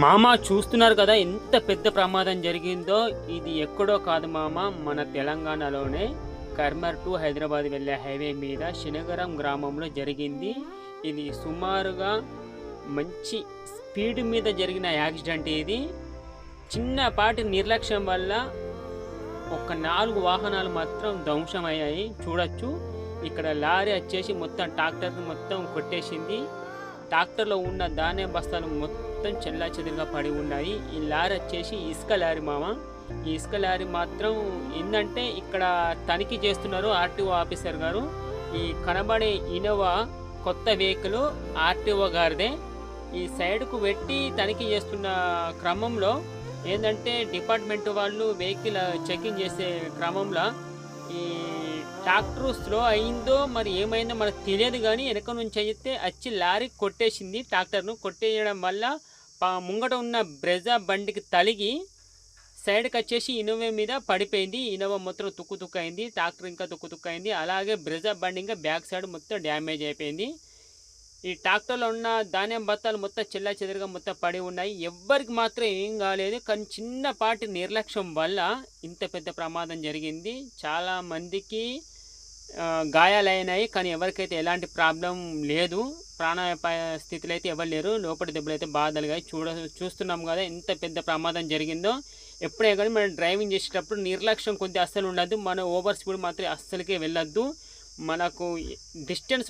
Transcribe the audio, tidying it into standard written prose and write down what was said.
మామ చూస్తున్నారు కదా ఎంత పెద్ద ప్రమాదం జరిగిందో. ఇది ఎక్కడో కాదు మామ, మన తెలంగాణలోనే కర్మర్ టు హైదరాబాద్ వెళ్ళే హైవే మీద శనగరం గ్రామంలో జరిగింది. ఇది సుమారుగా మంచి స్పీడ్ మీద జరిగిన యాక్సిడెంట్ ఇది. చిన్నపాటి నిర్లక్ష్యం వల్ల ఒక 4 వాహనాలు మాత్రం ధ్వంసమయ్యాయి. చూడొచ్చు, ఇక్కడ లారీ వచ్చేసి మొత్తం ట్రాక్టర్ని మొత్తం కొట్టేసింది. ట్రాక్టర్లో ఉన్న ధాన్యం బస్తాలు మొత్తం చెల్లాచెదురుగా పడి ఉన్నాయి. ఈ లారీ వచ్చేసి ఇసుక లారీ మామ. ఈ ఇసుక లారీ మాత్రం ఏంటంటే ఇక్కడ తనిఖీ చేస్తున్నారు ఆర్టీఓ ఆఫీసర్ గారు. ఈ కనబడే ఇనోవా కొత్త వెహికల్ ఆర్టీఓ గారిదే. ఈ సైడ్కు పెట్టి తనిఖీ చేస్తున్న క్రమంలో ఏంటంటే డిపార్ట్మెంట్ వాళ్ళు వెహికల్ చెకింగ్ చేసే క్రమంలో ఈ ట్రాక్టర్ స్లో అయిందో మరి ఏమైందో మనకు తెలియదు, కానీ వెనక నుంచి అయితే వచ్చి లారీ కొట్టేసింది. ట్రాక్టర్ను కొట్టేయడం వల్ల ముంగట ఉన్న బ్రెజా బండికి తలిగి సైడ్కి వచ్చేసి ఇన్నోవా మీద పడిపోయింది. ఇన్నోవా మొత్తం తుక్కు అయింది, ట్రాక్టర్ ఇంకా తుక్కు అయింది. అలాగే బ్రెజా బండి ఇంకా బ్యాక్ సైడ్ మొత్తం డ్యామేజ్ అయిపోయింది. ఈ ట్రాక్టర్లో ఉన్న ధాన్యం బత్తాలు మొత్తం చెల్లా చెదురుగా మొత్తం పడి ఉన్నాయి. ఎవ్వరికి మాత్రం ఏం కాలేదు, కానీ చిన్నపాటి నిర్లక్ష్యం వల్ల ఇంత పెద్ద ప్రమాదం జరిగింది. చాలా మందికి గాయాలైనాయి, కానీ ఎవరికైతే ఎలాంటి ప్రాబ్లం లేదు. ప్రాణాపాయ స్థితిలో అయితే ఎవరు లేరు. లోపలి దెబ్బలు అయితే బాధలుగా చూస్తున్నాం కదా ఎంత పెద్ద ప్రమాదం జరిగిందో. ఎప్పుడే కానీ మనం డ్రైవింగ్ చేసేటప్పుడు నిర్లక్ష్యం కొద్దిగా అస్సలు ఉండద్దు. మనం ఓవర్ స్పీడ్ మాత్రం అస్సలకే వెళ్ళొద్దు. మనకు డిస్టెన్స్